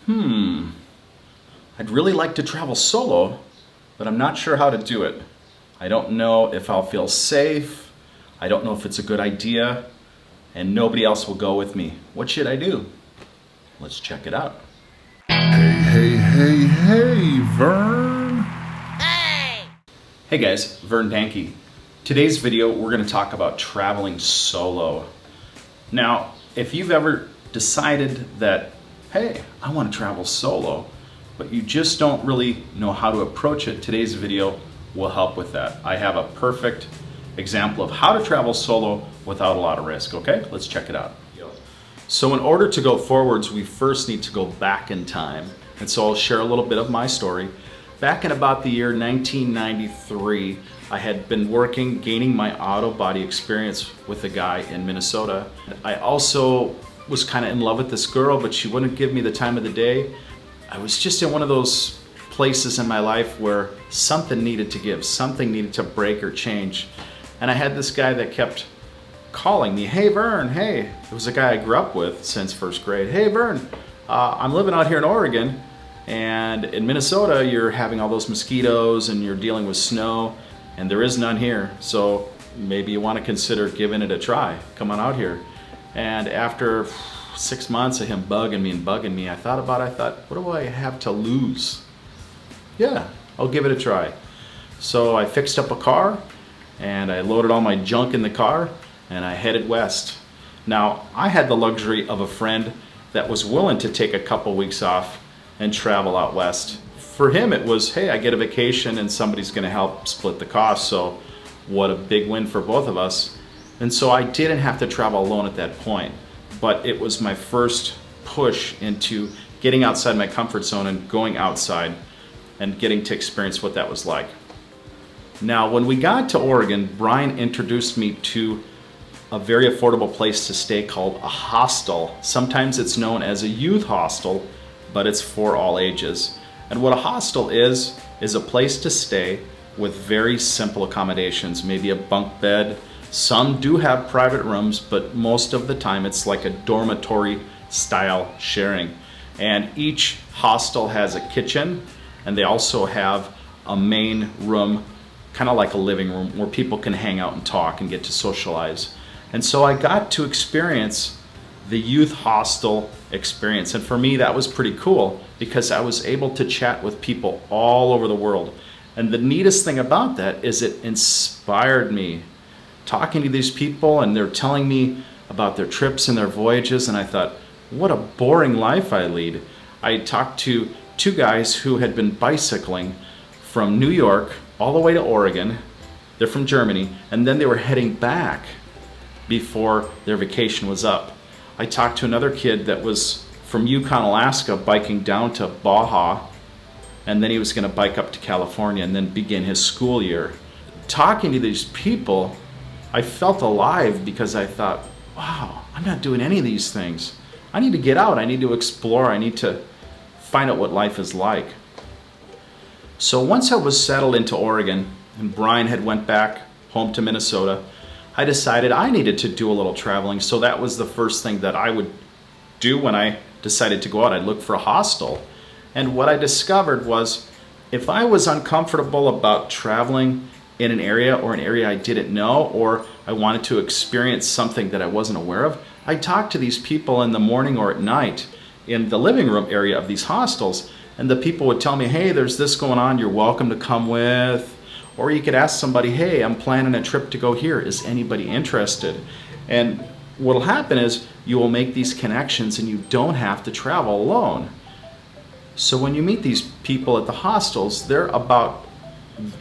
I'd really like to travel solo, but I'm not sure how to do it. I don't know if I'll feel safe. I don't know if it's a good idea, and nobody else will go with me. What should I do? Let's check it out. Hey, Vern. Hey guys, Vern Danke. Today's video, we're going to talk about traveling solo. Now, if you've ever decided that, hey, I want to travel solo, but you just don't really know how to approach it, today's video will help with that. I have a perfect example of how to travel solo without a lot of risk, okay? Let's check it out. So in order to go forwards, we first need to go back in time. And so I'll share a little bit of my story. Back in about the year 1993, I had been working, gaining my auto body experience with a guy in Minnesota. I also was kind of in love with this girl, but she wouldn't give me the time of the day. I was just in one of those places in my life where something needed to give, something needed to break or change. And I had this guy that kept calling me, hey Vern, hey. It was a guy I grew up with since first grade. Hey Vern, I'm living out here in Oregon, and in Minnesota you're having all those mosquitoes and you're dealing with snow, and there is none here, so maybe you want to consider giving it a try. Come on out here. And after 6 months of him bugging me, I thought, what do I have to lose? Yeah, I'll give it a try. So I fixed up a car and I loaded all my junk in the car and I headed west. Now, I had the luxury of a friend that was willing to take a couple weeks off and travel out west. For him, it was, hey, I get a vacation and somebody's gonna help split the cost, so what a big win for both of us. And so I didn't have to travel alone at that point, but it was my first push into getting outside my comfort zone and going outside and getting to experience what that was like. Now, when we got to Oregon, Brian introduced me to a very affordable place to stay called a hostel. Sometimes it's known as a youth hostel, but it's for all ages. And what a hostel is a place to stay with very simple accommodations, maybe a bunk bed. Some do have private rooms, but most of the time it's like a dormitory style sharing. And each hostel has a kitchen, and they also have a main room, kind of like a living room, where people can hang out and talk and get to socialize. And so I got to experience the youth hostel experience. And for me, that was pretty cool because I was able to chat with people all over the world. And the neatest thing about that is it inspired me. Talking to these people, and they're telling me about their trips and their voyages, and I thought, what a boring life I lead. I talked to two guys who had been bicycling from New York all the way to Oregon. They're from Germany, and then they were heading back before their vacation was up. I talked to another kid that was from Yukon, Alaska, biking down to Baja, and then he was going to bike up to California and then begin his school year. Talking to these people, I felt alive because I thought, wow, I'm not doing any of these things. I need to get out, I need to explore, I need to find out what life is like. So once I was settled into Oregon and Brian had went back home to Minnesota, I decided I needed to do a little traveling. So that was the first thing that I would do when I decided to go out. I'd look for a hostel. And what I discovered was if I was uncomfortable about traveling in an area or an area I didn't know, or I wanted to experience something that I wasn't aware of, I talked to these people in the morning or at night in the living room area of these hostels, and the people would tell me, hey, there's this going on, you're welcome to come with. Or you could ask somebody, hey, I'm planning a trip to go here, is anybody interested? And what'll happen is you will make these connections and you don't have to travel alone. So when you meet these people at the hostels, they're about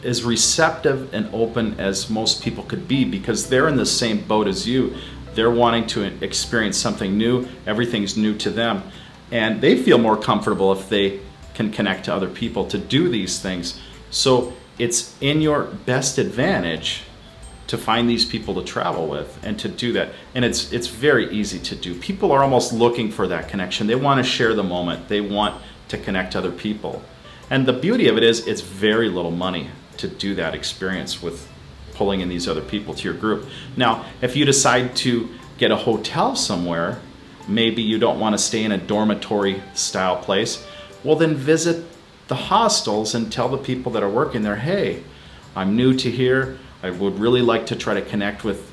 as receptive and open as most people could be because they're in the same boat as you. They're wanting to experience something new. Everything's new to them. And they feel more comfortable if they can connect to other people to do these things. So it's in your best advantage to find these people to travel with and to do that. And it's very easy to do. People are almost looking for that connection. They want to share the moment. They want to connect to other people. And the beauty of it is it's very little money to do that experience with pulling in these other people to your group. Now, if you decide to get a hotel somewhere, maybe you don't want to stay in a dormitory style place, well then visit the hostels and tell the people that are working there, hey, I'm new to here. I would really like to try to connect with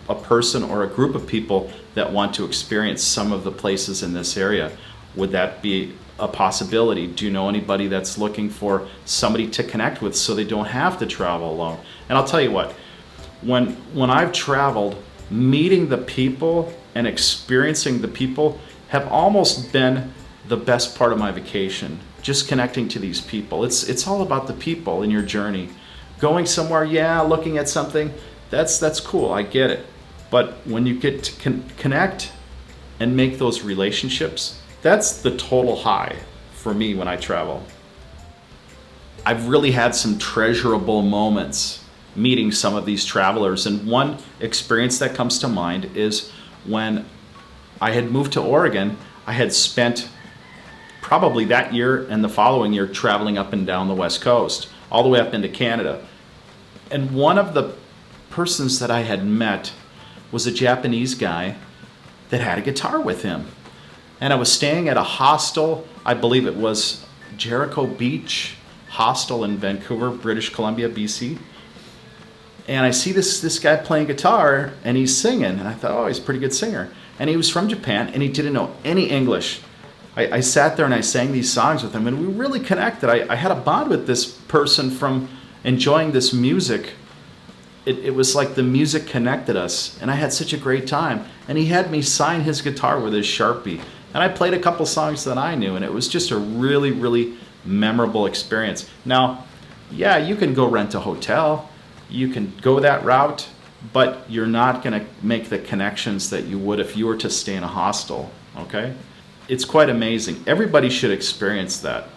a person or a group of people that want to experience some of the places in this area. Would that be a possibility? Do you know anybody that's looking for somebody to connect with so they don't have to travel alone? And I'll tell you what, when I've traveled, meeting the people and experiencing the people have almost been the best part of my vacation. Just connecting to these people. It's all about the people in your journey. Going somewhere, yeah, looking at something, that's cool, I get it. But when you get to connect and make those relationships, that's the total high for me when I travel. I've really had some treasurable moments meeting some of these travelers, and one experience that comes to mind is when I had moved to Oregon. I had spent probably that year and the following year traveling up and down the West Coast, all the way up into Canada. And one of the persons that I had met was a Japanese guy that had a guitar with him. And I was staying at a hostel, I believe it was Jericho Beach Hostel in Vancouver, British Columbia, BC. And I see this guy playing guitar and he's singing. And I thought, oh, he's a pretty good singer. And he was from Japan and he didn't know any English. I sat there and I sang these songs with him and we really connected. I had a bond with this person from enjoying this music. It was like the music connected us, and I had such a great time. And he had me sign his guitar with his Sharpie. And I played a couple songs that I knew, and it was just a really, really memorable experience. Now, yeah, you can go rent a hotel, you can go that route, but you're not going to make the connections that you would if you were to stay in a hostel, okay? It's quite amazing. Everybody should experience that.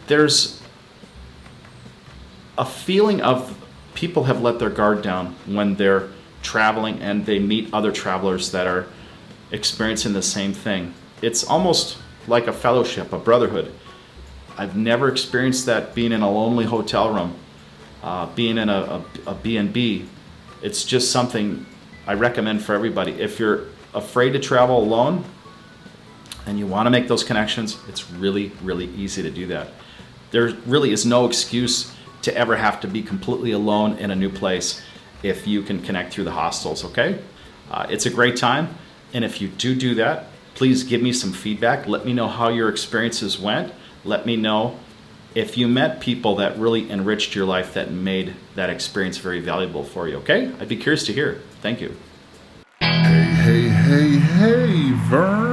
There's a feeling of people have let their guard down when they're traveling and they meet other travelers that are experiencing the same thing. It's almost like a fellowship, a brotherhood. I've never experienced that being in a lonely hotel room, being in a B&B. It's just something I recommend for everybody. If you're afraid to travel alone and you want to make those connections, it's really, really easy to do that. There really is no excuse to ever have to be completely alone in a new place if you can connect through the hostels, okay? It's a great time, and if you do that, please give me some feedback. Let me know how your experiences went. Let me know if you met people that really enriched your life, that made that experience very valuable for you, okay? I'd be curious to hear. Thank you. Hey, Vern.